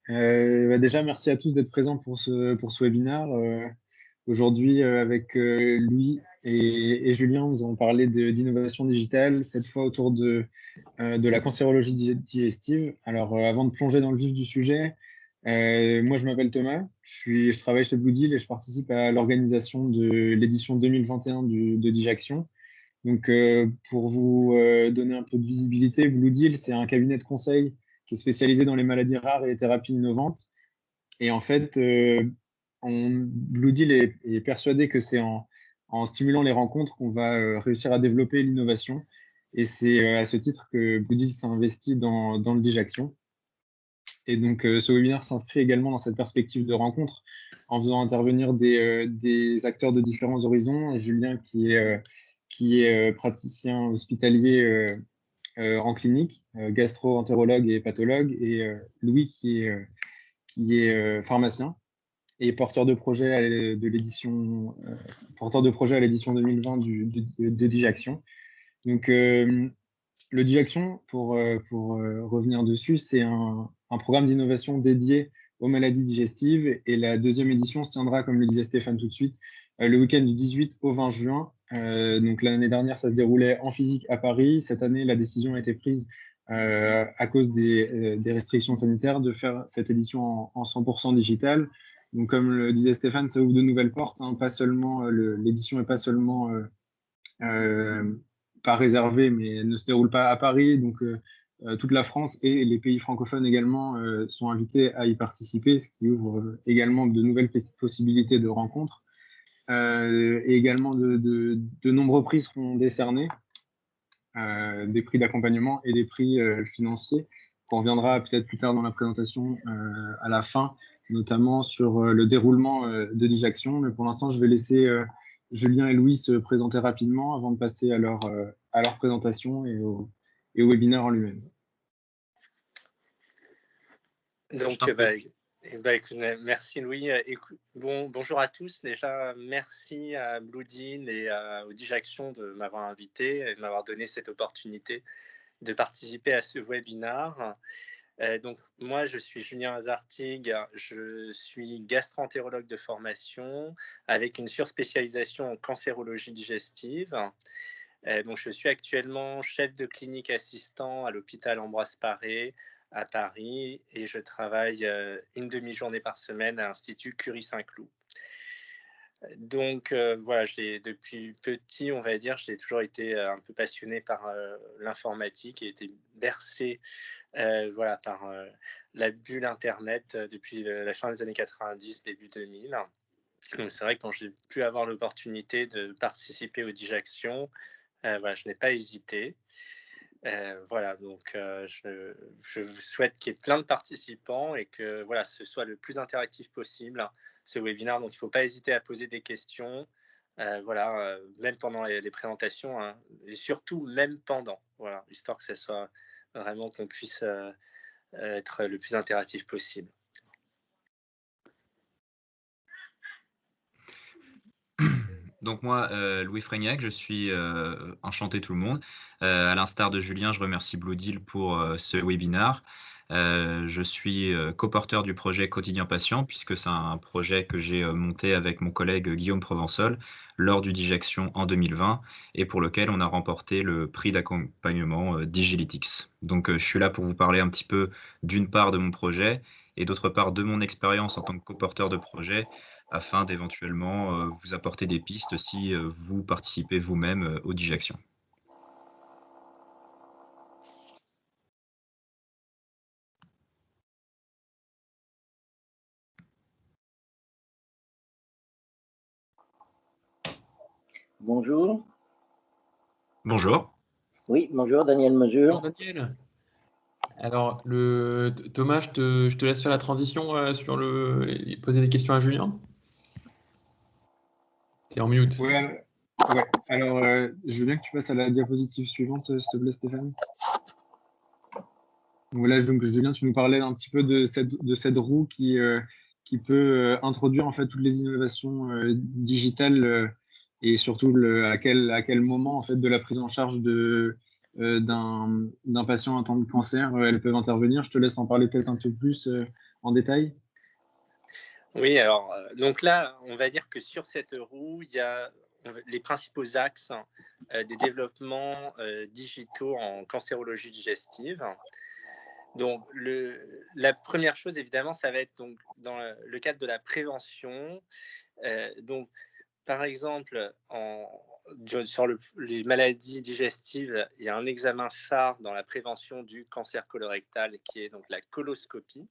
Déjà, merci à tous d'être présents pour ce webinaire. Aujourd'hui, avec Louis et Julien, nous allons parler d'innovation digitale, cette fois autour de la cancérologie digestive. Alors, avant de plonger dans le vif du sujet, moi, je m'appelle Thomas, je travaille chez Blue Deal et je participe à l'organisation de l'édition 2021 de Dijaction. Donc, pour vous donner un peu de visibilité, Blue Deal, c'est un cabinet de conseil qui est spécialisé dans les maladies rares et les thérapies innovantes. Et en fait, Blue Deal est persuadé que c'est en stimulant les rencontres qu'on va réussir à développer l'innovation. Et c'est à ce titre que Blue Deal s'est investi dans le Dijaction. Et donc, ce webinaire s'inscrit également dans cette perspective de rencontre en faisant intervenir des acteurs de différents horizons. Julien, qui est praticien hospitalier en clinique, gastro-entérologue et pathologue, et Louis, qui est pharmacien et porteur de projet de l'édition porteur de projet à l'édition 2020 de Dijaction. Donc, le Dijaction, pour revenir dessus, c'est un programme d'innovation dédié aux maladies digestives. Et la deuxième édition se tiendra, comme le disait Stéphane tout de suite, le week-end du 18 au 20 juin. Donc l'année dernière, ça se déroulait en physique à Paris. Cette année, la décision a été prise à cause des restrictions sanitaires de faire cette édition en 100% digital. Donc comme le disait Stéphane, ça ouvre de nouvelles portes. Hein. Pas seulement l'édition n'est pas seulement pas réservée, mais elle ne se déroule pas à Paris. Donc, toute la France et les pays francophones également sont invités à y participer, ce qui ouvre également de nouvelles possibilités de rencontres. Et également, de nombreux prix seront décernés, des prix d'accompagnement et des prix financiers. On reviendra peut-être plus tard dans la présentation à la fin, notamment sur le déroulement de Dijaction. Mais pour l'instant, je vais laisser Julien et Louis se présenter rapidement avant de passer à leur présentation et au webinaire en lui-même. Donc, merci Louis. Bonjour à tous. Déjà, merci à Blue Deal et au Dijaction de m'avoir invité et de m'avoir donné cette opportunité de participer à ce webinaire. Donc, moi, je suis Julien Azartig, je suis gastro-entérologue de formation avec une surspécialisation en cancérologie digestive. Donc, je suis actuellement chef de clinique assistant à l'hôpital Ambroise Paré à Paris et je travaille une demi-journée par semaine à l'Institut Curie-Saint-Cloud. Donc voilà, depuis petit, on va dire, j'ai toujours été un peu passionné par l'informatique et été bercé voilà, par la bulle Internet depuis la fin des années 90, début 2000. Donc c'est vrai que quand j'ai pu avoir l'opportunité de participer au Dijaction, voilà, je n'ai pas hésité. Voilà, donc je souhaite qu'il y ait plein de participants et que voilà, ce soit le plus interactif possible, ce webinaire. Donc il ne faut pas hésiter à poser des questions, voilà, même pendant les présentations, hein, et surtout même pendant, voilà, histoire que ce soit vraiment qu'on puisse être le plus interactif possible. Donc moi, Louis Frégnac, je suis enchanté tout le monde. À l'instar de Julien, je remercie Blue Deal pour ce webinaire. Je suis coporteur du projet Quotidien Patient, puisque c'est un projet que j'ai monté avec mon collègue Guillaume Provençol lors du Dijaction en 2020 et pour lequel on a remporté le prix d'accompagnement Digilytics. Donc je suis là pour vous parler un petit peu d'une part de mon projet et d'autre part de mon expérience en tant que coporteur de projet, afin d'éventuellement vous apporter des pistes si vous participez vous-même au Dijaction. Bonjour. Bonjour. Oui, bonjour, Daniel Mesure. Bonjour Daniel. Alors, Thomas, je te laisse faire la transition sur poser des questions à Julien. T'es en mute. Ouais. Alors, je veux bien que tu passes à la diapositive suivante, s'il te plaît, Stéphane. Voilà, donc Julien, tu nous parlais un petit peu de cette roue qui peut introduire en fait toutes les innovations digitales et surtout à quel moment en fait de la prise en charge d'un patient atteint de cancer, elles peuvent intervenir. Je te laisse en parler peut-être un peu plus en détail. Oui, alors, donc là, on va dire que sur cette roue, il y a les principaux axes des développements digitaux en cancérologie digestive. Donc, la première chose, évidemment, ça va être donc, dans le cadre de la prévention. Donc, par exemple, sur les maladies digestives, il y a un examen phare dans la prévention du cancer colorectal qui est donc la coloscopie.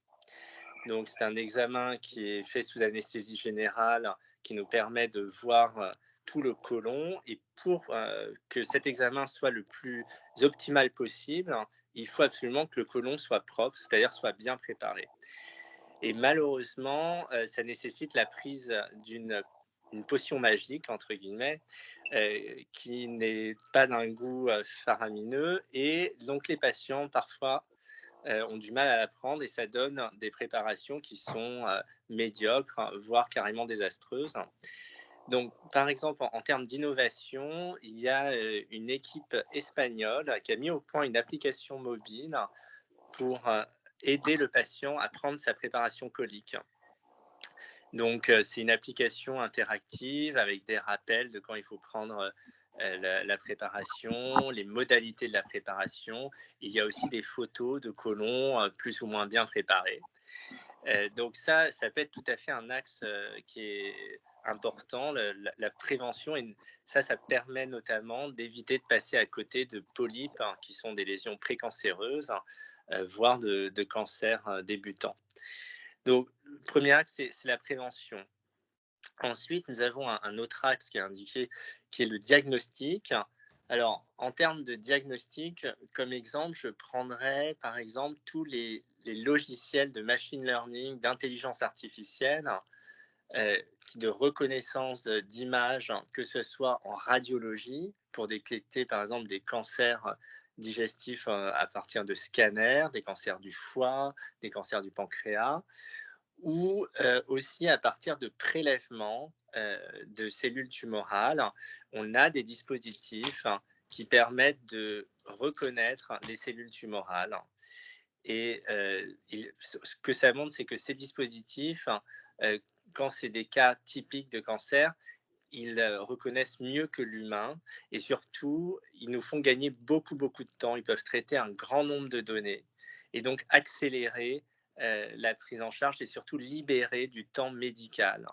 Donc, c'est un examen qui est fait sous anesthésie générale qui nous permet de voir tout le côlon. Et pour que cet examen soit le plus optimal possible, il faut absolument que le côlon soit propre, c'est-à-dire soit bien préparé. Et malheureusement, ça nécessite la prise d'une potion magique, entre guillemets, qui n'est pas d'un goût faramineux. Et donc, les patients, parfois, ont du mal à la prendre et ça donne des préparations qui sont médiocres, voire carrément désastreuses. Donc, par exemple, en termes d'innovation, il y a une équipe espagnole qui a mis au point une application mobile pour aider le patient à prendre sa préparation colique. Donc, c'est une application interactive avec des rappels de quand il faut prendre la préparation, les modalités de la préparation. Il y a aussi des photos de côlon plus ou moins bien préparés. Donc ça peut être tout à fait un axe qui est important, la prévention. Et ça permet notamment d'éviter de passer à côté de polypes qui sont des lésions précancéreuses, voire de cancers débutants. Donc, le premier axe, c'est la prévention. Ensuite, nous avons un autre axe qui est indiqué, qui est le diagnostic. Alors, en termes de diagnostic, comme exemple, je prendrais par exemple tous les logiciels de machine learning, d'intelligence artificielle, de reconnaissance d'images, que ce soit en radiologie, pour détecter par exemple des cancers digestifs à partir de scanners, des cancers du foie, des cancers du pancréas, ou aussi à partir de prélèvements de cellules tumorales. On a des dispositifs qui permettent de reconnaître les cellules tumorales. Et ce que ça montre, c'est que ces dispositifs, quand c'est des cas typiques de cancer, ils reconnaissent mieux que l'humain et surtout, ils nous font gagner beaucoup de temps. Ils peuvent traiter un grand nombre de données et donc accélérer la prise en charge et surtout libérer du temps médical.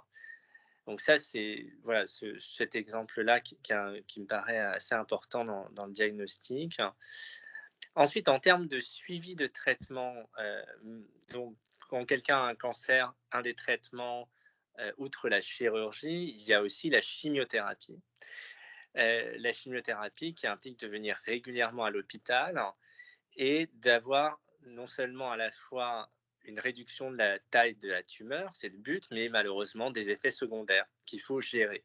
Donc ça, c'est voilà, cet exemple-là qui me paraît assez important dans le diagnostic. Ensuite, en termes de suivi de traitement, donc, quand quelqu'un a un cancer, un des traitements, outre la chirurgie, il y a aussi la chimiothérapie. La chimiothérapie qui implique de venir régulièrement à l'hôpital et d'avoir non seulement à la fois une réduction de la taille de la tumeur, c'est le but, mais malheureusement des effets secondaires qu'il faut gérer.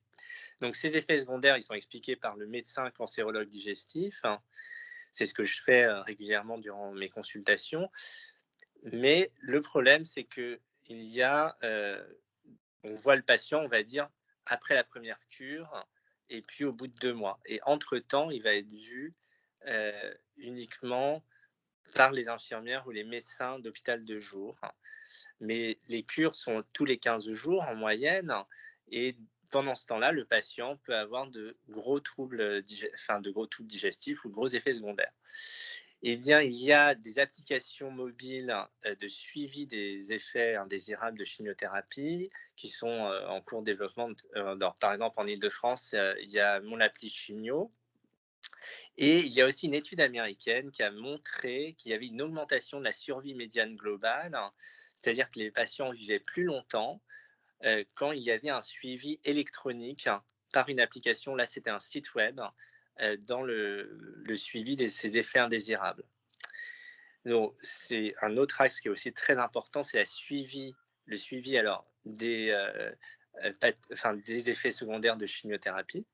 Donc ces effets secondaires, ils sont expliqués par le médecin cancérologue digestif. C'est ce que je fais régulièrement durant mes consultations. Mais le problème, c'est que on voit le patient, on va dire, après la première cure et puis au bout de 2 mois. Et entre-temps, il va être vu uniquement par les infirmières ou les médecins d'hôpital de jour. Mais les cures sont tous les 15 jours en moyenne et pendant ce temps-là, le patient peut avoir de gros troubles digestifs ou de gros effets secondaires. Eh bien, il y a des applications mobiles de suivi des effets indésirables de chimiothérapie qui sont en cours de développement. Par exemple, en Ile-de-France, il y a Mon Appli Chimio. Et il y a aussi une étude américaine qui a montré qu'il y avait une augmentation de la survie médiane globale, c'est-à-dire que les patients vivaient plus longtemps quand il y avait un suivi électronique par une application. Là, c'était un site web dans le suivi de ces effets indésirables. Donc, c'est un autre axe qui est aussi très important, c'est le suivi alors, des effets secondaires de chimiothérapie.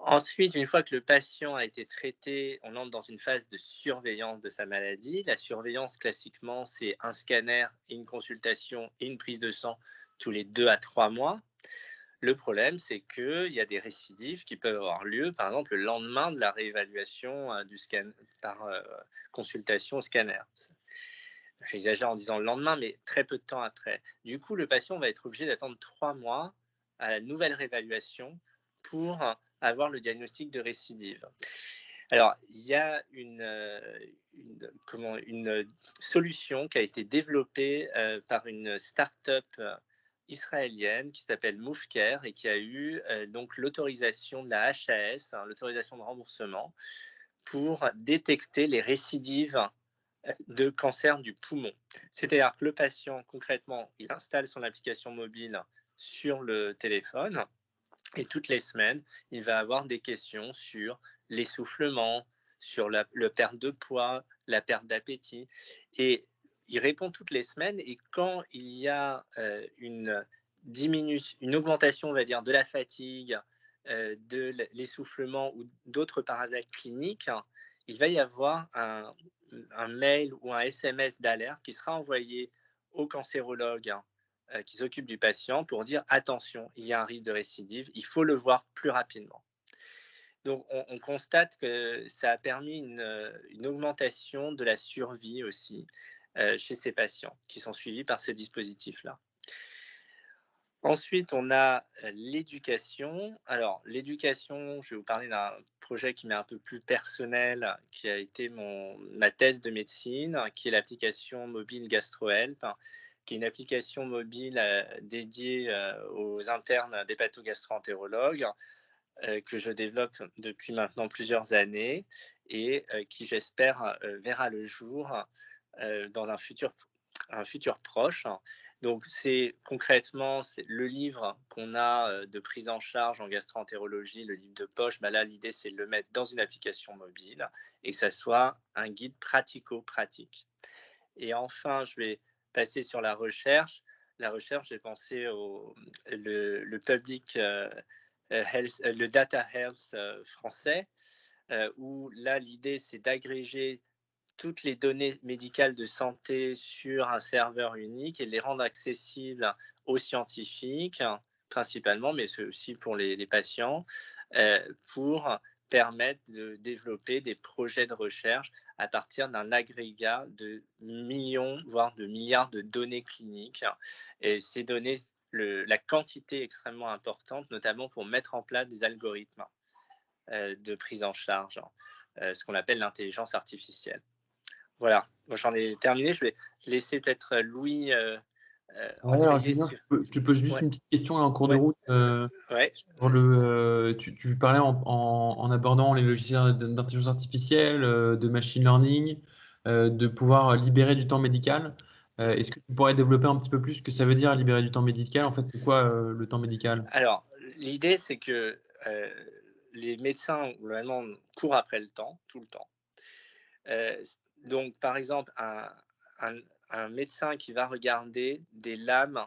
Ensuite, une fois que le patient a été traité, on entre dans une phase de surveillance de sa maladie. La surveillance, classiquement, c'est un scanner, une consultation et une prise de sang tous les 2 à 3 mois. Le problème, c'est qu'il y a des récidives qui peuvent avoir lieu, par exemple, le lendemain de la réévaluation du scan par consultation au scanner. J'exagère en disant le lendemain, mais très peu de temps après. Du coup, le patient va être obligé d'attendre 3 mois à la nouvelle réévaluation pour avoir le diagnostic de récidive. Alors, il y a une solution qui a été développée par une start-up israélienne qui s'appelle MoveCare et qui a eu donc l'autorisation de la HAS, l'autorisation de remboursement, pour détecter les récidives de cancer du poumon. C'est-à-dire que le patient, concrètement, il installe son application mobile sur le téléphone et toutes les semaines, il va avoir des questions sur l'essoufflement, sur la perte de poids, la perte d'appétit. Et il répond toutes les semaines et quand il y a une augmentation, on va dire, de la fatigue, de l'essoufflement ou d'autres paramètres cliniques, il va y avoir un mail ou un SMS d'alerte qui sera envoyé au cancérologue qui s'occupe du patient pour dire attention, il y a un risque de récidive, il faut le voir plus rapidement. Donc on constate que ça a permis une augmentation de la survie aussi chez ces patients qui sont suivis par ces dispositifs-là. Ensuite, on a l'éducation. Alors, l'éducation, je vais vous parler d'un projet qui m'est un peu plus personnel, qui a été ma thèse de médecine, qui est l'application mobile GastroHelp, qui est une application mobile dédiée aux internes d'hépatogastro-entérologues que je développe depuis maintenant plusieurs années et qui, j'espère, verra le jour dans un futur proche. Donc, concrètement, c'est le livre qu'on a de prise en charge en gastro-entérologie, le livre de poche. Là, l'idée, c'est de le mettre dans une application mobile et que ça soit un guide pratico-pratique. Et enfin, je vais passer sur la recherche. La recherche, j'ai pensé le public health, le data health français, où là, l'idée, c'est d'agréger toutes les données médicales de santé sur un serveur unique et de les rendre accessibles aux scientifiques, principalement, mais aussi pour les patients, pour permettre de développer des projets de recherche à partir d'un agrégat de millions, voire de milliards de données cliniques. Et ces données, la quantité est extrêmement importante, notamment pour mettre en place des algorithmes de prise en charge, ce qu'on appelle l'intelligence artificielle. Voilà, moi j'en ai terminé. Je vais laisser peut-être Louis. Alors, Julien, je te pose juste une petite question en cours de route. Sur tu parlais en abordant les logiciels d'intelligence artificielle, de machine learning, de pouvoir libérer du temps médical. Est-ce que tu pourrais développer un petit peu plus ce que ça veut dire libérer du temps médical? En fait, c'est quoi le temps médical? Alors, l'idée, c'est que les médecins, globalement, courent après le temps, tout le temps. Donc, par exemple, un médecin qui va regarder des lames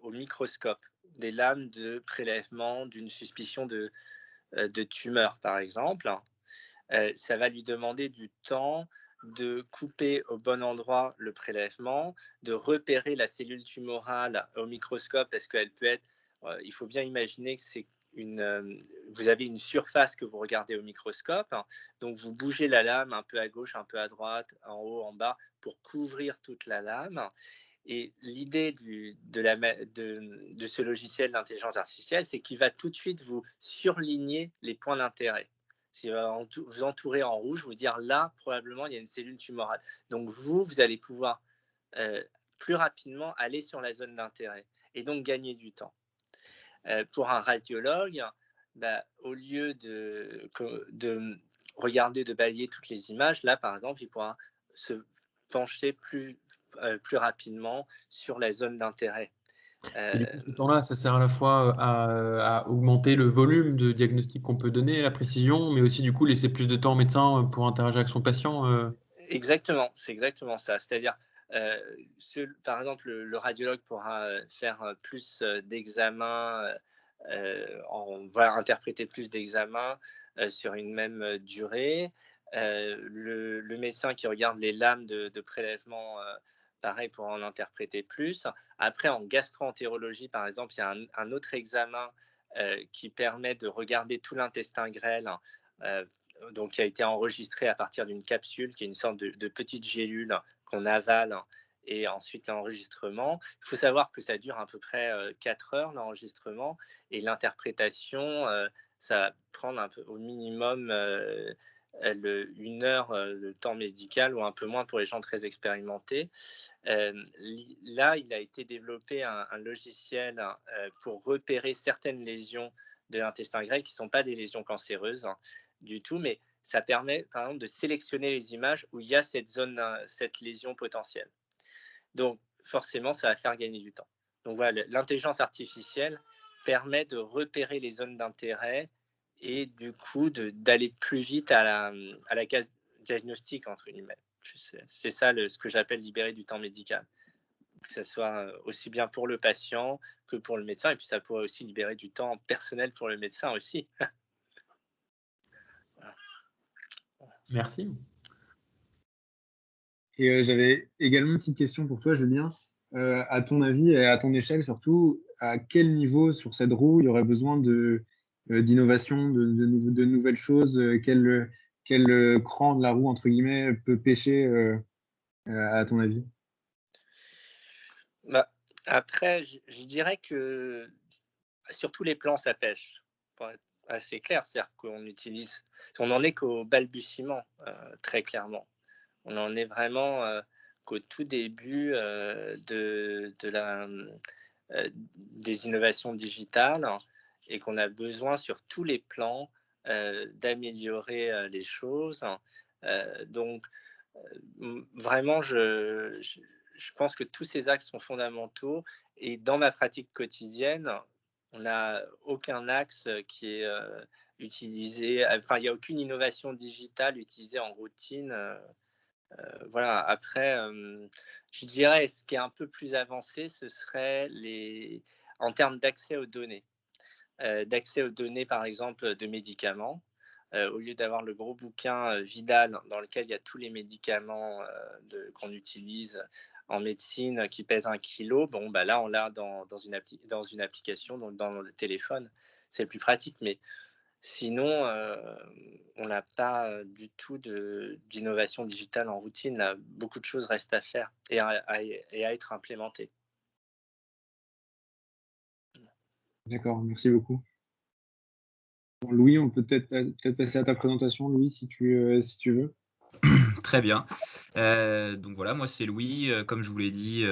au microscope, des lames de prélèvement d'une suspicion de tumeur, par exemple, ça va lui demander du temps de couper au bon endroit le prélèvement, de repérer la cellule tumorale au microscope, parce qu'elle peut être, il faut bien imaginer que c'est vous avez une surface que vous regardez au microscope, donc vous bougez la lame un peu à gauche, un peu à droite, en haut, en bas, pour couvrir toute la lame. Et l'idée de ce logiciel d'intelligence artificielle, c'est qu'il va tout de suite vous surligner les points d'intérêt. Il va vous entourer en rouge, vous dire là, probablement, il y a une cellule tumorale. Donc vous allez pouvoir plus rapidement aller sur la zone d'intérêt et donc gagner du temps. Pour un radiologue, au lieu de regarder, de balayer toutes les images, là, par exemple, il pourra se pencher plus rapidement sur la zone d'intérêt. Et du coup, ce temps-là, ça sert à la fois à augmenter le volume de diagnostic qu'on peut donner, la précision, mais aussi du coup laisser plus de temps au médecin pour interagir avec son patient. Exactement, c'est exactement ça. C'est-à-dire, par exemple, le radiologue pourra faire plus d'examens, on va interpréter plus d'examens sur une même durée. Le médecin qui regarde les lames de prélèvement pareil pour en interpréter plus. Après, en gastro-entérologie, par exemple, il y a un autre examen qui permet de regarder tout l'intestin grêle, donc qui a été enregistré à partir d'une capsule, qui est une sorte de petite gélule qu'on avale, et ensuite l'enregistrement. Il faut savoir que ça dure à peu près 4 heures, l'enregistrement, et l'interprétation, ça va prendre un peu, au minimum 1 heure de temps médical, ou un peu moins pour les gens très expérimentés. Là, il a été développé un logiciel pour repérer certaines lésions de l'intestin grêle qui ne sont pas des lésions cancéreuses du tout, mais ça permet par exemple de sélectionner les images où il y a cette lésion potentielle. Donc forcément, ça va faire gagner du temps. Donc voilà, l'intelligence artificielle permet de repérer les zones d'intérêt et du coup d'aller plus vite à la case diagnostique, entre guillemets. C'est ça ce que j'appelle libérer du temps médical. Que ce soit aussi bien pour le patient que pour le médecin, et puis ça pourrait aussi libérer du temps personnel pour le médecin aussi. Voilà. Merci. Et j'avais également une petite question pour toi, Julien. À ton avis et à ton échelle surtout, à quel niveau sur cette roue il y aurait besoin d'innovation, de nouvelles choses, quel cran de la roue, entre guillemets, peut pêcher à ton avis? Après, je dirais que sur tous les plans, ça pêche, pour être assez clair. C'est-à-dire on n'en est qu'au balbutiement, très clairement. On en est vraiment qu'au tout début des innovations digitales, et qu'on a besoin sur tous les plans d'améliorer les choses. Donc, vraiment, je pense que tous ces axes sont fondamentaux, et dans ma pratique quotidienne, on n'a aucun axe qui est utilisé, enfin, il n'y a aucune innovation digitale utilisée en routine. Voilà. Après, je dirais, ce qui est un peu plus avancé, ce serait en termes d'accès aux données. D'accès aux données, par exemple, de médicaments. Au lieu d'avoir le gros bouquin Vidal dans lequel il y a tous les médicaments qu'on utilise en médecine qui pèsent 1 kilo, bon, bah là, on l'a dans une application, donc dans le téléphone. C'est le plus pratique, mais sinon, on n'a pas du tout d'innovation digitale en routine. Là, beaucoup de choses restent à faire et à être implémentées. D'accord, merci beaucoup. Bon, Louis, on peut peut-être passer à ta présentation, Louis, si tu veux. Très bien. Donc voilà, moi c'est Louis. Comme je vous l'ai dit,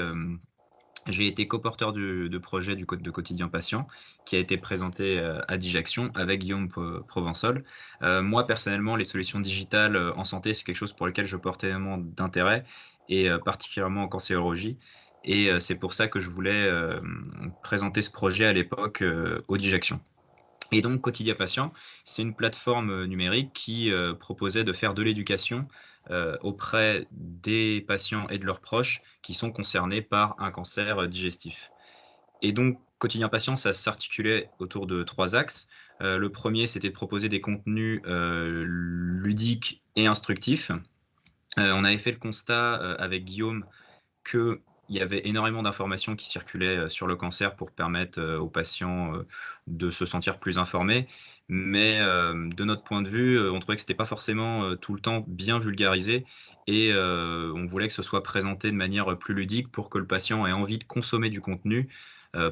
j'ai été coporteur de projet de Quotidien Patient qui a été présenté à Dijaction avec Guillaume Provençol. Moi, personnellement, les solutions digitales en santé, c'est quelque chose pour lequel je porte énormément d'intérêt, et particulièrement en cancérologie. Et c'est pour ça que je voulais présenter ce projet à l'époque au Dijaction. Et donc, Quotidien Patient, c'est une plateforme numérique qui proposait de faire de l'éducation auprès des patients et de leurs proches qui sont concernés par un cancer digestif. Et donc, Quotidien Patient, ça s'articulait autour de 3 axes. Le premier, c'était de proposer des contenus ludiques et instructifs. On avait fait le constat avec Guillaume qu'il y avait énormément d'informations qui circulaient sur le cancer pour permettre aux patients de se sentir plus informés. Mais de notre point de vue, on trouvait que ce n'était pas forcément tout le temps bien vulgarisé, et on voulait que ce soit présenté de manière plus ludique pour que le patient ait envie de consommer du contenu,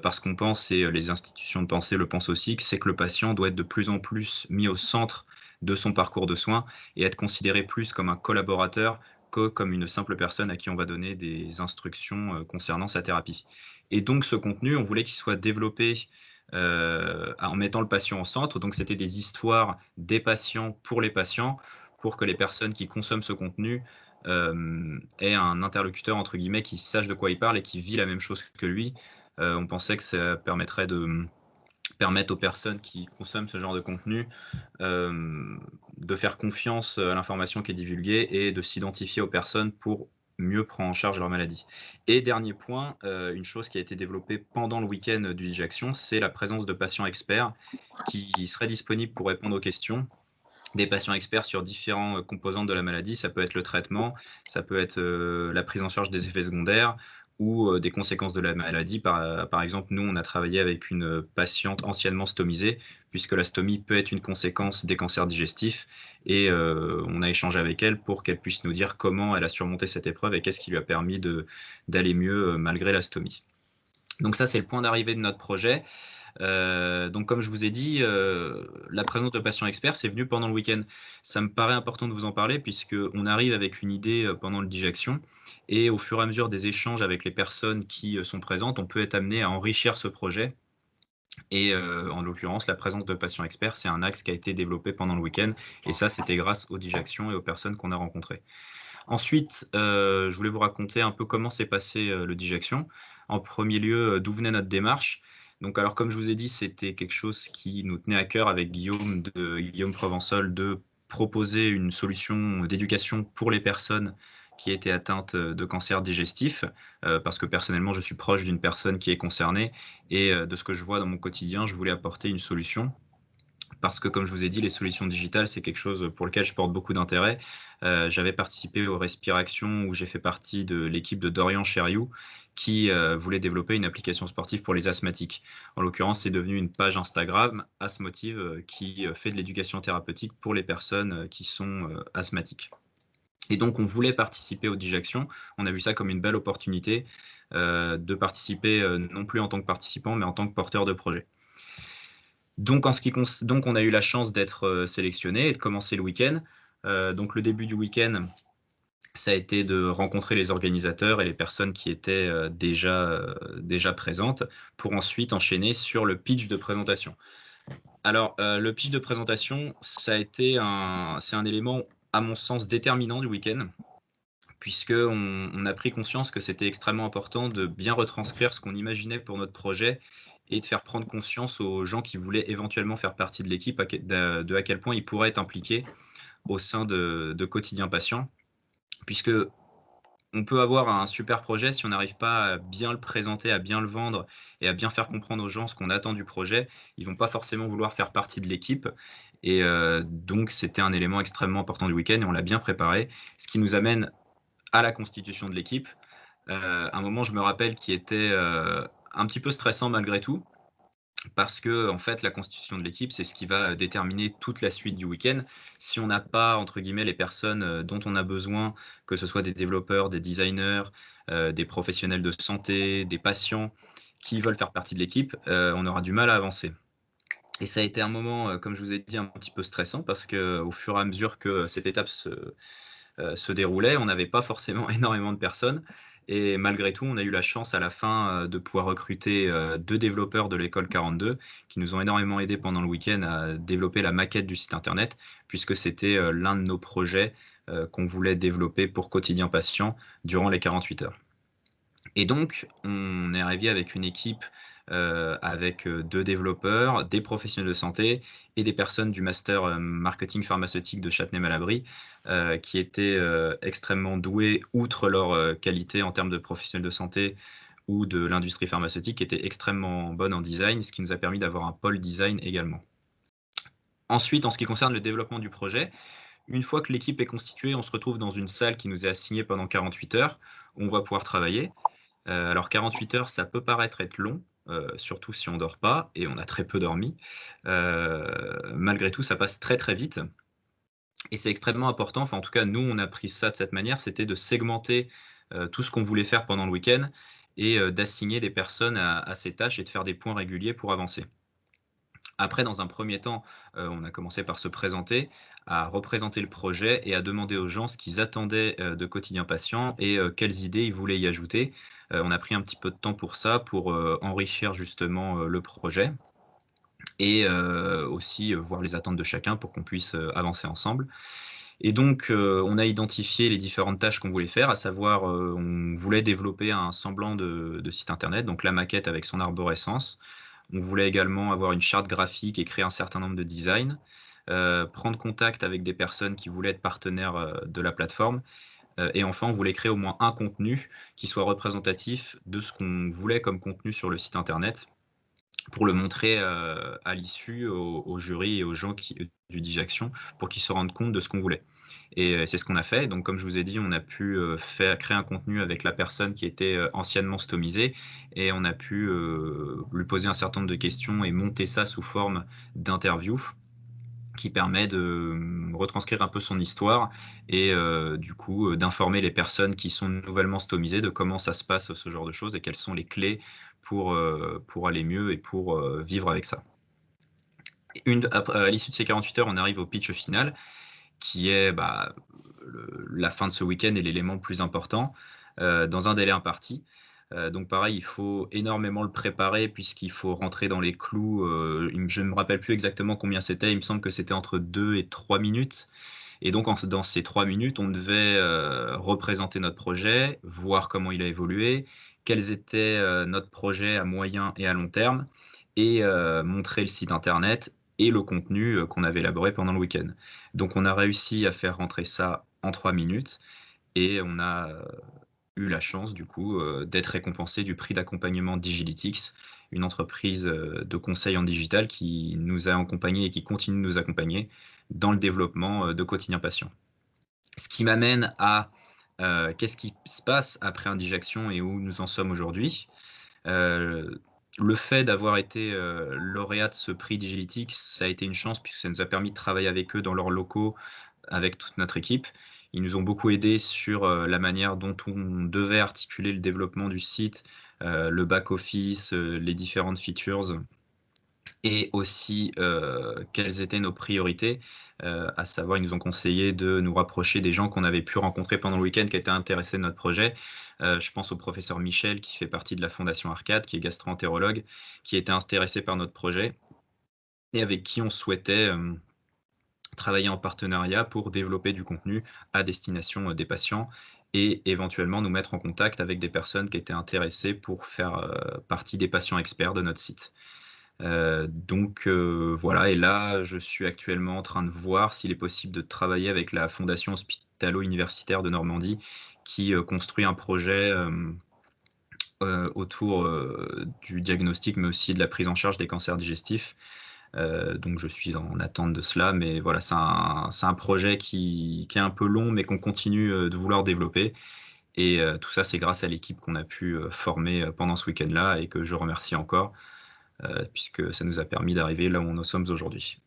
parce qu'on pense, et les institutions de pensée le pensent aussi, que c'est que le patient doit être de plus en plus mis au centre de son parcours de soins et être considéré plus comme un collaborateur que comme une simple personne à qui on va donner des instructions concernant sa thérapie. Et donc ce contenu, on voulait qu'il soit développé en mettant le patient au centre. Donc c'était des histoires des patients pour les patients, pour que les personnes qui consomment ce contenu aient un interlocuteur, entre guillemets, qui sache de quoi il parle et qui vit la même chose que lui. On pensait que ça permettrait de permettre aux personnes qui consomment ce genre de contenu de faire confiance à l'information qui est divulguée et de s'identifier aux personnes pour mieux prendre en charge leur maladie. Et dernier point, une chose qui a été développée pendant le week-end du Dijaction, c'est la présence de patients experts qui seraient disponibles pour répondre aux questions des patients experts sur différentes composantes de la maladie. Ça peut être le traitement, ça peut être la prise en charge des effets secondaires ou des conséquences de la maladie. Par exemple, nous, on a travaillé avec une patiente anciennement stomisée, puisque la stomie peut être une conséquence des cancers digestifs, et on a échangé avec elle pour qu'elle puisse nous dire comment elle a surmonté cette épreuve et qu'est-ce qui lui a permis d'aller mieux malgré la stomie. Donc ça, c'est le point d'arrivée de notre projet. Donc comme je vous ai dit, la présence de patients experts, c'est venu pendant le week-end. Ça me paraît important de vous en parler puisqu'on arrive avec une idée pendant le Digection, et au fur et à mesure des échanges avec les personnes qui sont présentes, on peut être amené à enrichir ce projet. Et en l'occurrence, la présence de patients experts, c'est un axe qui a été développé pendant le week-end, et ça, c'était grâce au Digection et aux personnes qu'on a rencontrées. Ensuite, je voulais vous raconter un peu comment s'est passé le Digection. En premier lieu, d'où venait notre démarche. Donc, alors, comme je vous ai dit, c'était quelque chose qui nous tenait à cœur avec Guillaume Provençal de proposer une solution d'éducation pour les personnes qui étaient atteintes de cancer digestif, parce que personnellement, je suis proche d'une personne qui est concernée, et de ce que je vois dans mon quotidien, je voulais apporter une solution. Parce que, comme je vous ai dit, les solutions digitales, c'est quelque chose pour lequel je porte beaucoup d'intérêt. J'avais participé au Respiration, où j'ai fait partie de l'équipe de Dorian Chériou, qui voulait développer une application sportive pour les asthmatiques. En l'occurrence, c'est devenu une page Instagram, Asthmotive, qui fait de l'éducation thérapeutique pour les personnes qui sont asthmatiques. Et donc, on voulait participer au Digection. On a vu ça comme une belle opportunité de participer, non plus en tant que participant, mais en tant que porteur de projet. Donc, donc on a eu la chance d'être sélectionné et de commencer le week-end. Donc, le début du week-end, ça a été de rencontrer les organisateurs et les personnes qui étaient déjà présentes, pour ensuite enchaîner sur le pitch de présentation. Alors, le pitch de présentation, c'est un élément, à mon sens, déterminant du week-end, puisqu'on a pris conscience que c'était extrêmement important de bien retranscrire ce qu'on imaginait pour notre projet, et de faire prendre conscience aux gens qui voulaient éventuellement faire partie de l'équipe de à quel point ils pourraient être impliqués au sein de Quotidien Patient, puisque on peut avoir un super projet, si on n'arrive pas à bien le présenter, à bien le vendre et à bien faire comprendre aux gens ce qu'on attend du projet, ils vont pas forcément vouloir faire partie de l'équipe. Et donc, c'était un élément extrêmement important du week-end, et on l'a bien préparé, ce qui nous amène à la constitution de l'équipe. Un moment, je me rappelle, qui était un petit peu stressant malgré tout, parce que en fait, la constitution de l'équipe, c'est ce qui va déterminer toute la suite du week-end. Si on n'a pas, entre guillemets, les personnes dont on a besoin, que ce soit des développeurs, des designers, des professionnels de santé, des patients qui veulent faire partie de l'équipe, on aura du mal à avancer. Et ça a été un moment, comme je vous ai dit, un petit peu stressant, parce qu'au fur et à mesure que cette étape se déroulait, on n'avait pas forcément énormément de personnes. Et malgré tout, on a eu la chance à la fin de pouvoir recruter 2 développeurs de l'école 42 qui nous ont énormément aidé pendant le week-end à développer la maquette du site internet, puisque c'était l'un de nos projets qu'on voulait développer pour Quotidien Patient durant les 48 heures. Et donc, on est arrivé avec une équipe avec 2 développeurs, des professionnels de santé et des personnes du master marketing pharmaceutique de Châtenay-Malabry qui étaient extrêmement doués, outre leur qualité en termes de professionnels de santé ou de l'industrie pharmaceutique, qui étaient extrêmement bonnes en design, ce qui nous a permis d'avoir un pôle design également. Ensuite, en ce qui concerne le développement du projet, une fois que l'équipe est constituée, on se retrouve dans une salle qui nous est assignée pendant 48 heures, où on va pouvoir travailler. Alors 48 heures, ça peut paraître être long, surtout si on dort pas, et on a très peu dormi. Malgré tout, ça passe très très vite. Et c'est extrêmement important, enfin en tout cas nous on a pris ça de cette manière, c'était de segmenter tout ce qu'on voulait faire pendant le week-end, et d'assigner des personnes à ces tâches et de faire des points réguliers pour avancer. Après, dans un premier temps, on a commencé par se présenter, à représenter le projet et à demander aux gens ce qu'ils attendaient de Quotidien Patient et quelles idées ils voulaient y ajouter. On a pris un petit peu de temps pour ça, pour enrichir justement le projet, et aussi voir les attentes de chacun pour qu'on puisse avancer ensemble. Et donc, on a identifié les différentes tâches qu'on voulait faire, à savoir, on voulait développer un semblant de site internet, donc la maquette avec son arborescence. On voulait également avoir une charte graphique et créer un certain nombre de designs, prendre contact avec des personnes qui voulaient être partenaires de la plateforme. Et enfin, on voulait créer au moins un contenu qui soit représentatif de ce qu'on voulait comme contenu sur le site internet. pour le montrer à l'issue au jury et aux gens du Dijaction pour qu'ils se rendent compte de ce qu'on voulait. Et c'est ce qu'on a fait. Donc, comme je vous ai dit, on a pu créer un contenu avec la personne qui était anciennement stomisée et on a pu lui poser un certain nombre de questions et monter ça sous forme d'interview qui permet de retranscrire un peu son histoire et du coup d'informer les personnes qui sont nouvellement stomisées de comment ça se passe, ce genre de choses, et quelles sont les clés pour aller mieux et pour vivre avec ça. À l'issue de ces 48 heures, on arrive au pitch final, qui est la fin de ce week-end et l'élément le plus important, dans un délai imparti. Donc pareil, il faut énormément le préparer puisqu'il faut rentrer dans les clous. Je ne me rappelle plus exactement combien c'était, il me semble que c'était entre 2 et 3 minutes. Et donc dans ces 3 minutes, on devait représenter notre projet, voir comment il a évolué, quels étaient notre projet à moyen et à long terme, et montrer le site internet et le contenu qu'on avait élaboré pendant le week-end. Donc on a réussi à faire rentrer ça en 3 minutes et on a eu la chance du coup d'être récompensé du prix d'accompagnement Digilytics, une entreprise de conseil en digital qui nous a accompagnés et qui continue de nous accompagner dans le développement de Quotidien Patient. Ce qui m'amène à qu'est-ce qui se passe après Indijaction et où nous en sommes aujourd'hui. Le fait d'avoir été lauréat de ce prix Digilytics, ça a été une chance puisque ça nous a permis de travailler avec eux dans leurs locaux avec toute notre équipe. Ils nous ont beaucoup aidés sur la manière dont on devait articuler le développement du site, le back-office, les différentes features et aussi quelles étaient nos priorités, à savoir ils nous ont conseillé de nous rapprocher des gens qu'on avait pu rencontrer pendant le week-end qui étaient intéressés de notre projet. Je pense au professeur Michel qui fait partie de la Fondation Arcade, qui est gastro-entérologue, qui était intéressé par notre projet et avec qui on souhaitait travailler en partenariat pour développer du contenu à destination des patients et éventuellement nous mettre en contact avec des personnes qui étaient intéressées pour faire partie des patients experts de notre site. Donc voilà, et là je suis actuellement en train de voir s'il est possible de travailler avec la Fondation Hospitalo-Universitaire de Normandie qui construit un projet autour du diagnostic mais aussi de la prise en charge des cancers digestifs. Donc je suis en attente de cela, mais voilà, c'est un projet qui est un peu long, mais qu'on continue de vouloir développer. Et tout ça, c'est grâce à l'équipe qu'on a pu former pendant ce week-end-là et que je remercie encore, puisque ça nous a permis d'arriver là où nous sommes aujourd'hui.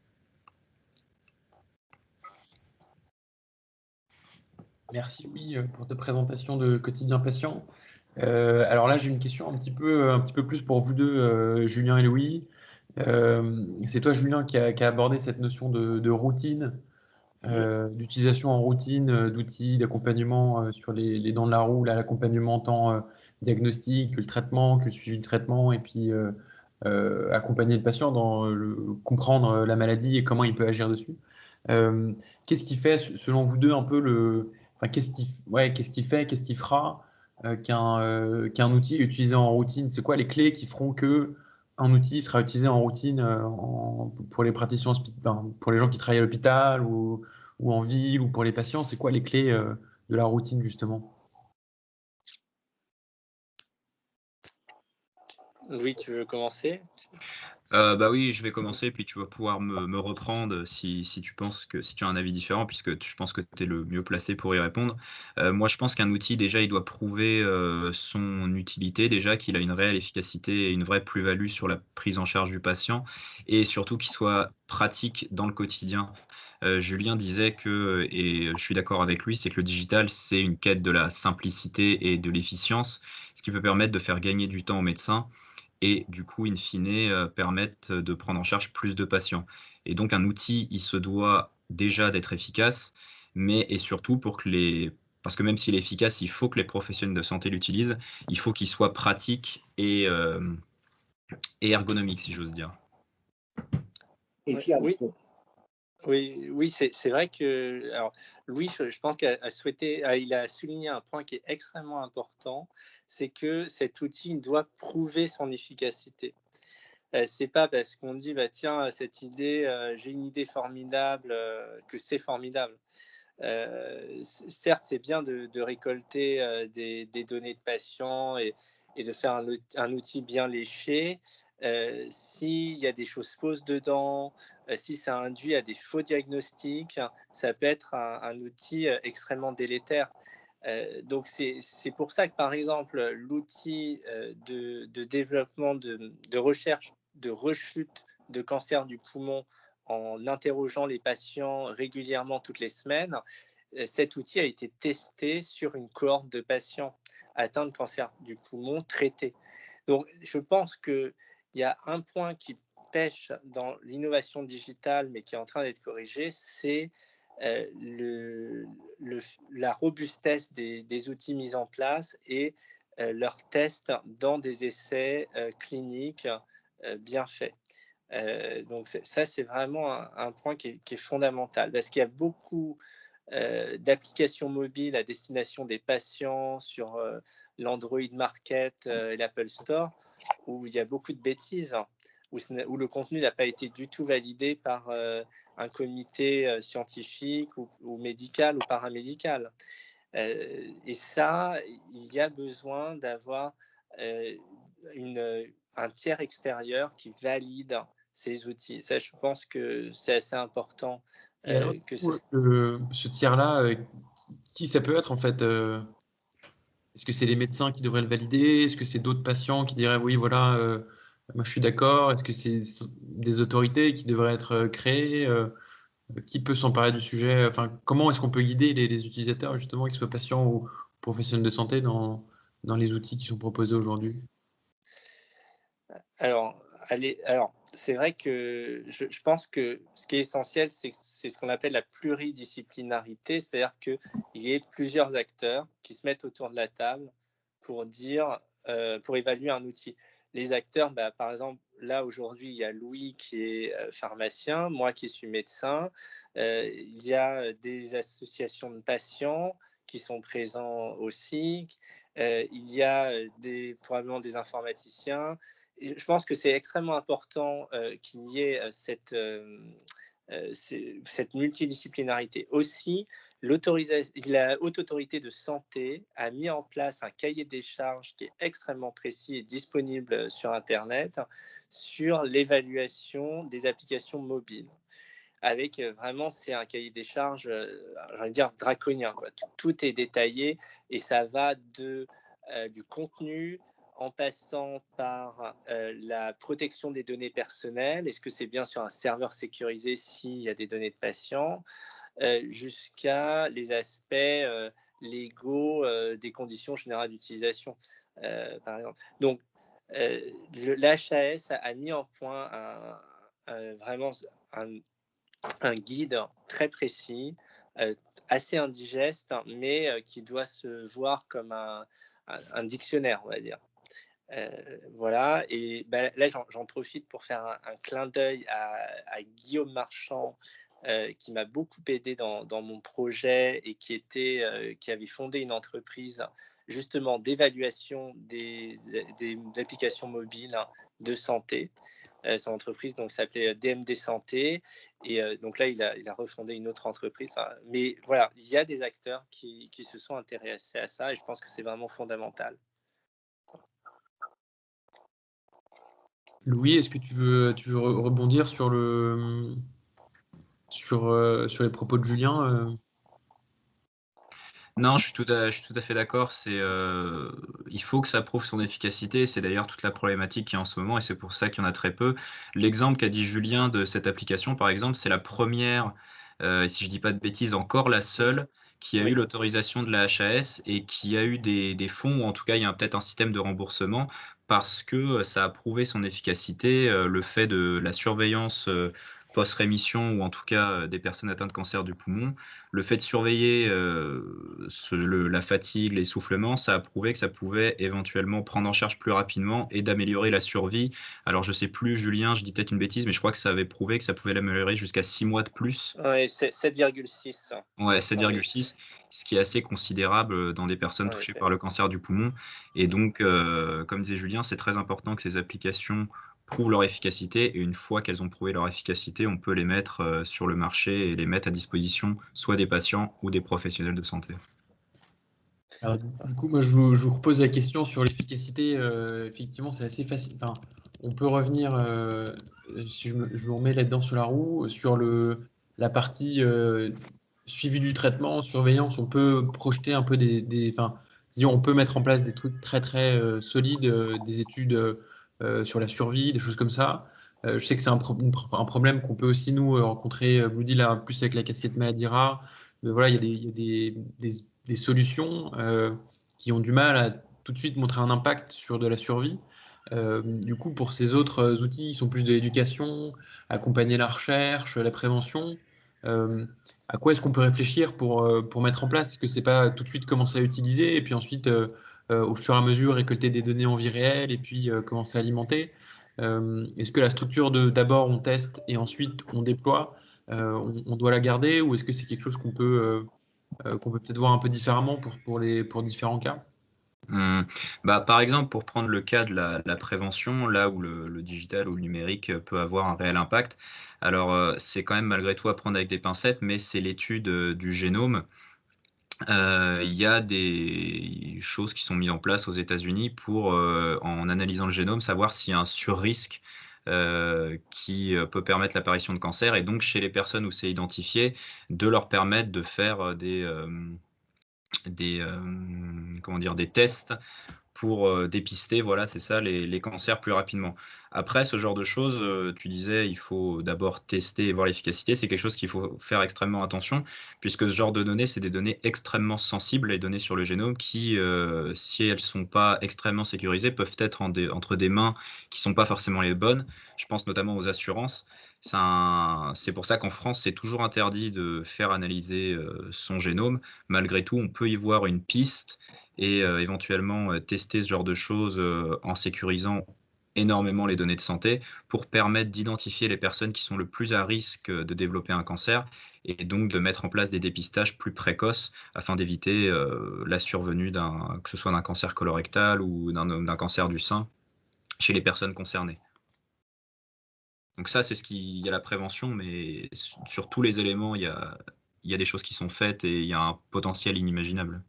Merci Louis pour ta présentation de Quotidien Patient. Alors là, j'ai une question un petit peu plus pour vous deux, Julien et Louis. C'est toi, Julien, qui a abordé cette notion de routine, d'utilisation en routine d'outils d'accompagnement sur les dents de la roue, là, l'accompagnement tant diagnostic que le traitement, que le suivi du traitement, et puis accompagner le patient dans comprendre la maladie et comment il peut agir dessus. Qu'est-ce qui fait, selon vous deux, un peu enfin, qu'est-ce qui fera qu'un outil est utilisé en routine? C'est quoi les clés qui feront que un outil sera utilisé en routine pour les praticiens, pour les gens qui travaillent à l'hôpital ou en ville ou pour les patients? C'est quoi les clés de la routine justement? Louis, tu veux commencer? Bah oui, je vais commencer, puis tu vas pouvoir me reprendre si tu as un avis différent, puisque je pense que tu es le mieux placé pour y répondre. Moi, je pense qu'un outil, déjà, il doit prouver son utilité, déjà, qu'il a une réelle efficacité et une vraie plus-value sur la prise en charge du patient, et surtout qu'il soit pratique dans le quotidien. Julien disait que, et je suis d'accord avec lui, c'est que le digital, c'est une quête de la simplicité et de l'efficience, ce qui peut permettre de faire gagner du temps aux médecins et du coup, in fine, permettent de prendre en charge plus de patients. Et donc, un outil, il se doit déjà d'être efficace, mais et surtout parce que même s'il est efficace, il faut que les professionnels de santé l'utilisent, il faut qu'il soit pratique et ergonomique, si j'ose dire. Oui, c'est vrai que alors, Louis, je pense qu'il il a souligné un point qui est extrêmement important, c'est que cet outil doit prouver son efficacité. C'est pas parce qu'on dit tiens, cette idée, j'ai une idée formidable que c'est formidable. certes, c'est bien de récolter des données de patients et de faire un outil bien léché. S'il y a des choses fausses dedans, si ça induit à des faux diagnostics, ça peut être un outil extrêmement délétère. Donc c'est pour ça que, par exemple, l'outil de développement, de recherche, de rechute de cancer du poumon en interrogeant les patients régulièrement toutes les semaines, cet outil a été testé sur une cohorte de patients atteints de cancer du poumon traités. Donc je pense qu'il y a un point qui pêche dans l'innovation digitale, mais qui est en train d'être corrigé, c'est la robustesse des outils mis en place et leurs tests dans des essais cliniques bien faits. Donc ça, c'est vraiment un point qui est fondamental, parce qu'il y a beaucoup d'applications mobiles à destination des patients sur l'Android Market et l'Apple Store, où il y a beaucoup de bêtises, hein, où le contenu n'a pas été du tout validé par un comité scientifique ou médical ou paramédical. Et ça, il y a besoin d'avoir un tiers extérieur qui valide ces outils. Ça, je pense que c'est assez important. Alors, ce tiers-là, qui ça peut être en fait Est-ce que c'est les médecins qui devraient le valider? Est-ce que c'est d'autres patients qui diraient oui, voilà, moi je suis d'accord? Est-ce que c'est des autorités qui devraient être créées? Qui peut s'emparer du sujet? Enfin, comment est-ce qu'on peut guider les utilisateurs, justement, qu'ils soient patients ou professionnels de santé, dans les outils qui sont proposés aujourd'hui? Alors, c'est vrai que je pense que ce qui est essentiel, c'est ce qu'on appelle la pluridisciplinarité, c'est-à-dire qu'il y ait plusieurs acteurs qui se mettent autour de la table pour évaluer un outil. Les acteurs, par exemple, là aujourd'hui, il y a Louis qui est pharmacien, moi qui suis médecin, il y a des associations de patients qui sont présents aussi, il y a probablement des informaticiens. Je pense que c'est extrêmement important qu'il y ait cette multidisciplinarité. Aussi, la Haute Autorité de Santé a mis en place un cahier des charges qui est extrêmement précis et disponible sur Internet sur l'évaluation des applications mobiles. Avec vraiment, c'est un cahier des charges, j'allais dire draconien, quoi. Tout est détaillé et ça va du contenu, en passant par la protection des données personnelles, est-ce que c'est bien sur un serveur sécurisé s'il y a des données de patients, jusqu'à les aspects légaux des conditions générales d'utilisation, par exemple. Donc, l'HAS a mis en point vraiment un guide très précis, assez indigeste, mais qui doit se voir comme un dictionnaire, on va dire. Voilà, et là j'en profite pour faire un clin d'œil à Guillaume Marchand, qui m'a beaucoup aidé dans mon projet et qui avait fondé une entreprise justement d'évaluation des applications mobiles de santé. Son entreprise s'appelait DMD Santé, et donc là il a refondé une autre entreprise. Mais voilà, il y a des acteurs qui se sont intéressés à ça, et je pense que c'est vraiment fondamental. Louis, est-ce que tu veux rebondir sur les propos de Julien? Non, je suis tout à fait d'accord. Il faut que ça prouve son efficacité. C'est d'ailleurs toute la problématique qu'il y a en ce moment, et c'est pour ça qu'il y en a très peu. L'exemple qu'a dit Julien de cette application, par exemple, c'est la première, et si je dis pas de bêtises, encore la seule qui a eu l'autorisation de la HAS et qui a eu des fonds, ou en tout cas il y a peut-être un système de remboursement, parce que ça a prouvé son efficacité. Le fait de la surveillance post-rémission, ou en tout cas des personnes atteintes de cancer du poumon, le fait de surveiller la fatigue, l'essoufflement, ça a prouvé que ça pouvait éventuellement prendre en charge plus rapidement et d'améliorer la survie. Alors je sais plus, Julien, je dis peut-être une bêtise, mais je crois que ça avait prouvé que ça pouvait l'améliorer jusqu'à 6 mois de plus. Oui, 7,6. Ouais, 7,6, ce qui est assez considérable dans des personnes touchées par le cancer du poumon. Et donc, comme disait Julien, c'est très important que ces applications prouvent leur efficacité, et une fois qu'elles ont prouvé leur efficacité, on peut les mettre sur le marché et les mettre à disposition soit des les patients ou des professionnels de santé. Alors, du coup, moi, je vous repose la question sur l'efficacité. Effectivement, c'est assez facile. Enfin, on peut revenir, si je me remets là-dedans sur la roue, sur la partie suivi du traitement, surveillance. On peut projeter un peu enfin, disons, on peut mettre en place des trucs très, très solides, des études sur la survie, des choses comme ça. Je sais que c'est un problème qu'on peut aussi, nous, rencontrer, Bloody, là, plus avec la casquette maladie rare. Mais voilà, il y a des solutions qui ont du mal à tout de suite montrer un impact sur de la survie. Du coup, pour ces autres outils, ils sont plus de l'éducation, accompagner la recherche, la prévention. À quoi est-ce qu'on peut réfléchir pour mettre en place? Est-ce que c'est pas tout de suite commencer à utiliser et puis ensuite, au fur et à mesure, récolter des données en vie réelle et puis commencer à alimenter? Est-ce que la structure de d'abord on teste et ensuite on déploie, on doit la garder ou est-ce que c'est quelque chose qu'on peut peut-être voir un peu différemment pour différents cas? Par exemple, pour prendre le cas de la prévention, là où le digital ou le numérique peut avoir un réel impact, alors c'est quand même malgré tout à prendre avec des pincettes, mais c'est l'étude du génome. Il y a des choses qui sont mises en place aux États-Unis pour, en analysant le génome, savoir s'il y a un surrisque qui peut permettre l'apparition de cancer, et donc chez les personnes où c'est identifié, de leur permettre de faire des tests pour dépister, voilà, c'est ça, les cancers plus rapidement. Après, ce genre de choses, tu disais, il faut d'abord tester et voir l'efficacité. C'est quelque chose qu'il faut faire extrêmement attention, puisque ce genre de données, c'est des données extrêmement sensibles, les données sur le génome, qui, si elles ne sont pas extrêmement sécurisées, peuvent être entre des mains qui ne sont pas forcément les bonnes. Je pense notamment aux assurances. C'est pour ça qu'en France, c'est toujours interdit de faire analyser son génome. Malgré tout, on peut y voir une piste et éventuellement tester ce genre de choses en sécurisant énormément les données de santé pour permettre d'identifier les personnes qui sont le plus à risque de développer un cancer et donc de mettre en place des dépistages plus précoces afin d'éviter la survenue que ce soit d'un cancer colorectal ou d'un cancer du sein chez les personnes concernées. Donc ça, c'est il y a la prévention, mais sur tous les éléments, il y a des choses qui sont faites et il y a un potentiel inimaginable.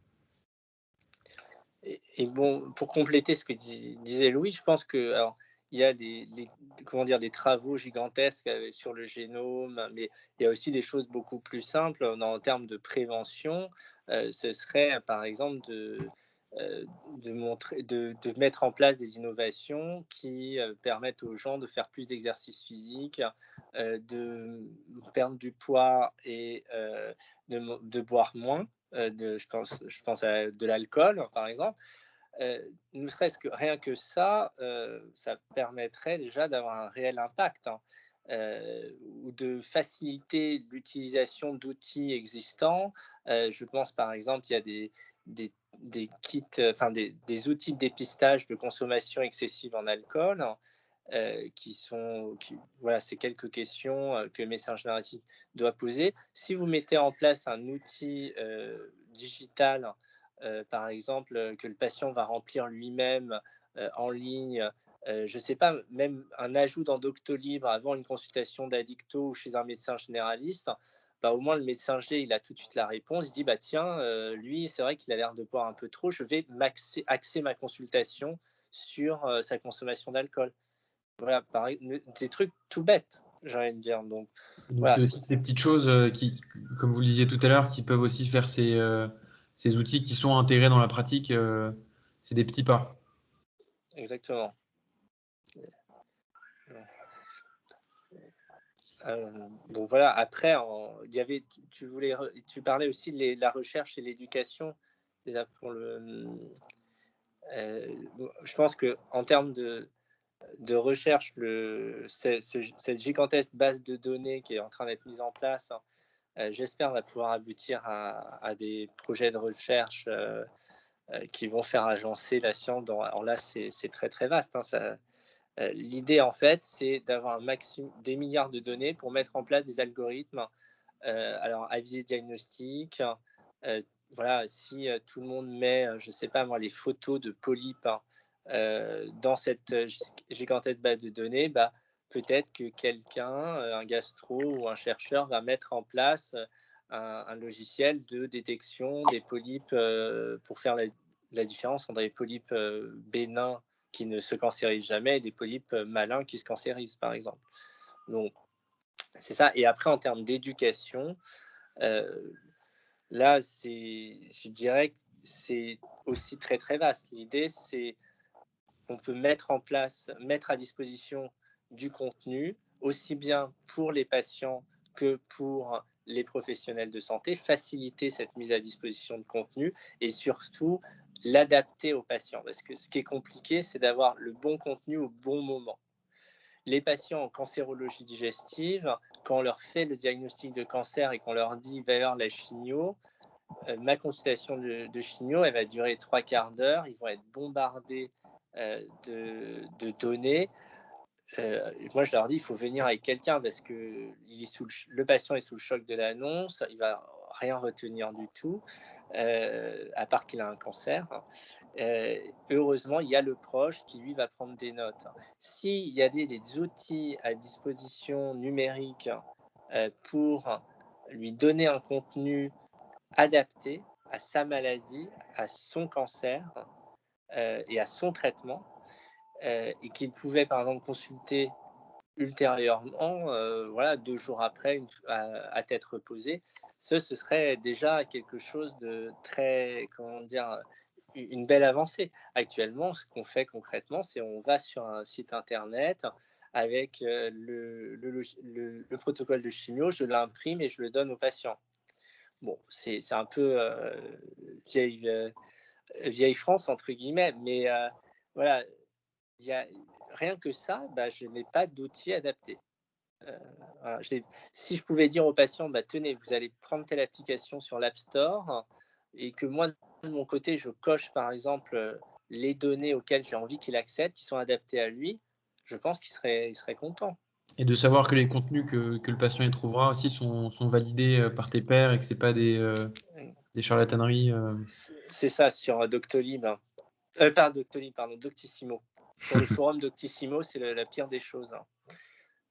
Et bon, pour compléter ce que disait Louis, je pense que alors, il y a des travaux gigantesques sur le génome, mais il y a aussi des choses beaucoup plus simples en termes de prévention. Ce serait, par exemple, de mettre en place des innovations qui permettent aux gens de faire plus d'exercice physique, de perdre du poids et de boire moins. Je pense à de l'alcool, par exemple. Ne serait-ce que rien que ça, ça permettrait déjà d'avoir un réel impact, hein, ou de faciliter l'utilisation d'outils existants. Je pense par exemple, il y a des kits, enfin des outils de dépistage de consommation excessive en alcool. Voilà, c'est quelques questions que le médecin généraliste doit poser. Si vous mettez en place un outil digital, par exemple, que le patient va remplir lui-même en ligne, je ne sais pas, même un ajout dans Doctolib avant une consultation d'addicto ou chez un médecin généraliste, au moins le médecin G, il a tout de suite la réponse. Il dit, tiens, lui, c'est vrai qu'il a l'air de boire un peu trop, je vais axer ma consultation sur sa consommation d'alcool. Voilà, pareil, des trucs tout bêtes, j'ai envie de dire. Donc voilà. C'est aussi ces petites choses qui, comme vous le disiez tout à l'heure, qui peuvent aussi faire ces outils qui sont intégrés dans la pratique. C'est des petits pas. Exactement. Donc voilà, après, tu parlais aussi de la recherche et l'éducation. Je pense qu'en termes de recherche, cette gigantesque base de données qui est en train d'être mise en place, j'espère va pouvoir aboutir à des projets de recherche qui vont faire avancer la science. Alors là, c'est très très vaste, hein, l'idée, en fait, c'est d'avoir des milliards de données pour mettre en place des algorithmes, alors à visée diagnostique. Voilà, si tout le monde met, je ne sais pas moi, les photos de polypes dans cette gigantesque base de données, peut-être que quelqu'un, un gastro ou un chercheur, va mettre en place un logiciel de détection des polypes pour faire la différence entre les polypes bénins qui ne se cancérisent jamais et des polypes malins qui se cancérisent, par exemple. Donc, c'est ça. Et après, en termes d'éducation, là, je dirais que c'est aussi très, très vaste. L'idée, c'est qu'on peut mettre à disposition du contenu, aussi bien pour les patients que pour les professionnels de santé, faciliter cette mise à disposition de contenu et surtout l'adapter aux patients. Parce que ce qui est compliqué, c'est d'avoir le bon contenu au bon moment. Les patients en cancérologie digestive, quand on leur fait le diagnostic de cancer et qu'on leur dit va y avoir la chimio, ma consultation de chimio, elle va durer 3/4 d'heure. Ils vont être bombardés de données. Moi, je leur dis, il faut venir avec quelqu'un parce que le patient est sous le choc de l'annonce, il ne va rien retenir du tout, à part qu'il a un cancer. Heureusement, il y a le proche qui, lui, va prendre des notes. S'il y a des outils à disposition numérique pour lui donner un contenu adapté à sa maladie, à son cancer et à son traitement, et qu'il pouvait par exemple consulter ultérieurement, 2 jours après, à tête reposée, ce serait déjà quelque chose de très, une belle avancée. Actuellement, ce qu'on fait concrètement, c'est on va sur un site internet avec le protocole de chimio, je l'imprime et je le donne au patient. Bon, c'est un peu vieille France, entre guillemets, mais voilà, rien que ça, je n'ai pas d'outils adaptés. Voilà, si je pouvais dire aux patients, tenez, vous allez prendre telle application sur l'App Store et que moi, de mon côté, je coche par exemple les données auxquelles j'ai envie qu'il accède, qui sont adaptées à lui, je pense qu'il serait content. Et de savoir que les contenus que le patient y trouvera aussi sont validés par tes pairs et que ce n'est pas des charlataneries. C'est ça, sur Doctolib. Pas Doctolib, pardon, Doctissimo. Sur le forum Doctissimo, c'est la pire des choses.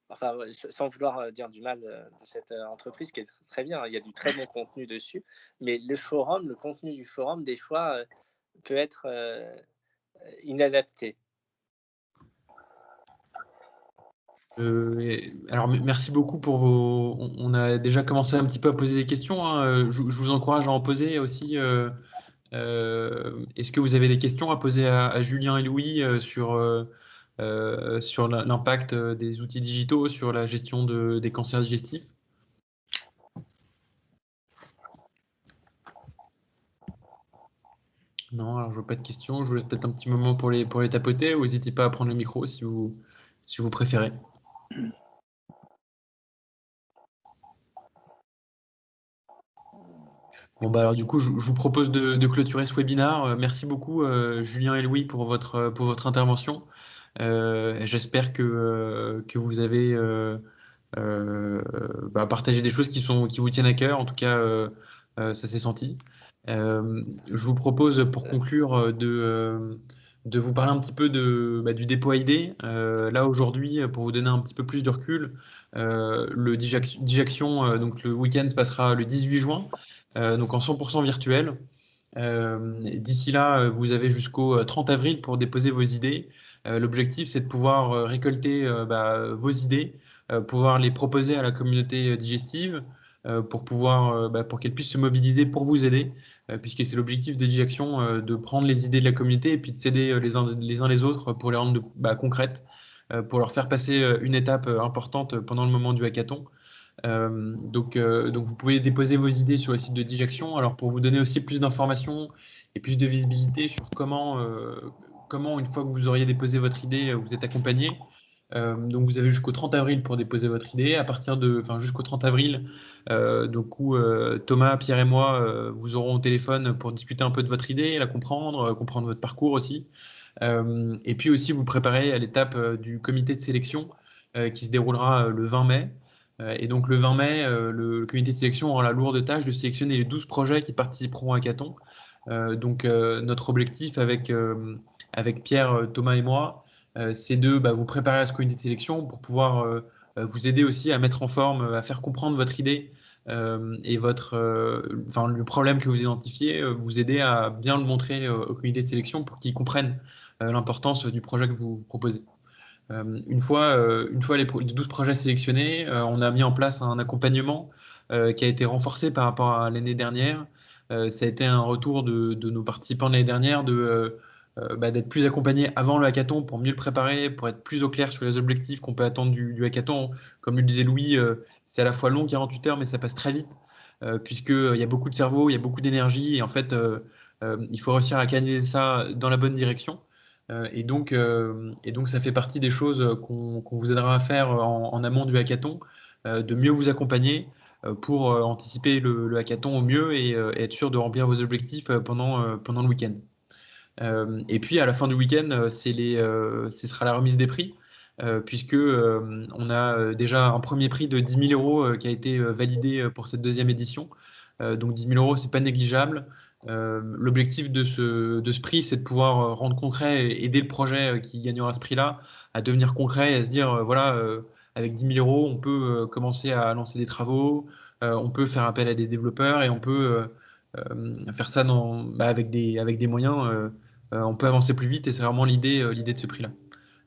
Enfin, sans vouloir dire du mal de cette entreprise qui est très bien, il y a du très bon contenu dessus, mais le contenu du forum, des fois, peut être inadapté. Alors, merci beaucoup pour vos. On a déjà commencé un petit peu à poser des questions. Hein. Je vous encourage à en poser aussi. Est-ce que vous avez des questions à poser à Julien et Louis sur l'impact des outils digitaux sur la gestion des cancers digestifs? Non, alors je vois pas de questions. Je vous laisse peut-être un petit moment pour les tapoter, ou n'hésitez pas à prendre le micro si vous préférez. Bon, alors du coup, je vous propose de clôturer ce webinaire. Merci beaucoup, Julien et Louis, pour votre intervention. J'espère que vous avez partagé des choses qui vous tiennent à cœur. En tout cas, ça s'est senti. Je vous propose, pour conclure, de vous parler un petit peu du dépôt AID. Là, aujourd'hui, pour vous donner un petit peu plus de recul, le Digeaction, donc le week-end se passera le 18 juin, donc en 100% virtuel. D'ici là, vous avez jusqu'au 30 avril pour déposer vos idées. L'objectif, c'est de pouvoir récolter vos idées, pouvoir les proposer à la communauté digestive, pour qu'elle puisse se mobiliser pour vous aider, puisque c'est l'objectif de Digeaction, de prendre les idées de la communauté et puis de s'aider les uns les autres pour les rendre concrètes, pour leur faire passer une étape importante pendant le moment du hackathon. Donc vous pouvez déposer vos idées sur le site de Digeaction. Alors, pour vous donner aussi plus d'informations et plus de visibilité sur comment, une fois que vous auriez déposé votre idée, vous êtes accompagné. Donc vous avez jusqu'au 30 avril pour déposer votre idée. Jusqu'au 30 avril, Thomas, Pierre et moi vous aurons au téléphone pour discuter un peu de votre idée, la comprendre votre parcours aussi. Et puis aussi vous préparez à l'étape du comité de sélection qui se déroulera le 20 mai. Et donc le 20 mai, le comité de sélection aura la lourde tâche de sélectionner les 12 projets qui participeront à hackathon. Notre objectif avec Pierre, Thomas et moi, c'est de vous préparer à ce comité de sélection pour pouvoir vous aider aussi à mettre en forme, à faire comprendre votre idée et le problème que vous identifiez, vous aider à bien le montrer au comité de sélection pour qu'ils comprennent l'importance du projet que vous proposez. Une fois les 12 projets sélectionnés, on a mis en place un accompagnement qui a été renforcé par rapport à l'année dernière. Ça a été un retour de nos participants de l'année dernière d'être plus accompagnés avant le hackathon pour mieux le préparer, pour être plus au clair sur les objectifs qu'on peut attendre du hackathon. Comme le disait Louis, c'est à la fois long, 48 heures, mais ça passe très vite, puisqu'il y a beaucoup de cerveau, il y a beaucoup d'énergie, et en fait, il faut réussir à canaliser ça dans la bonne direction. Et donc, ça fait partie des choses qu'on vous aidera à faire en amont du hackathon, de mieux vous accompagner pour anticiper le hackathon au mieux et être sûr de remplir vos objectifs pendant le week-end. Et puis à la fin du week-end, ce sera la remise des prix, puisque on a déjà un premier prix de 10 000 euros qui a été validé pour cette deuxième édition. Donc 10 000 euros, c'est pas négligeable. L'objectif de ce prix, c'est de pouvoir rendre concret et aider le projet qui gagnera ce prix-là à devenir concret et à se dire, voilà, avec 10 000 euros, on peut commencer à lancer des travaux, on peut faire appel à des développeurs et on peut faire ça avec des moyens. On peut avancer plus vite et c'est vraiment l'idée de ce prix-là.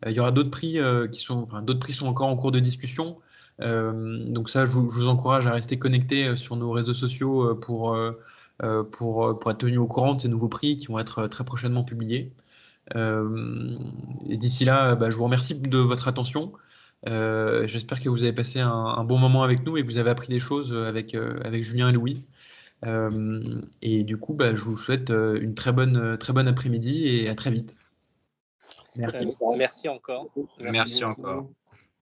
Il y aura d'autres prix d'autres prix sont encore en cours de discussion. Donc ça, je vous encourage à rester connectés sur nos réseaux sociaux pour être tenu au courant de ces nouveaux prix qui vont être très prochainement publiés. Et d'ici là, je vous remercie de votre attention. J'espère que vous avez passé un bon moment avec nous et que vous avez appris des choses avec Julien et Louis. Et du coup, je vous souhaite une très bonne après-midi et à très vite. Merci. Merci encore. Merci encore.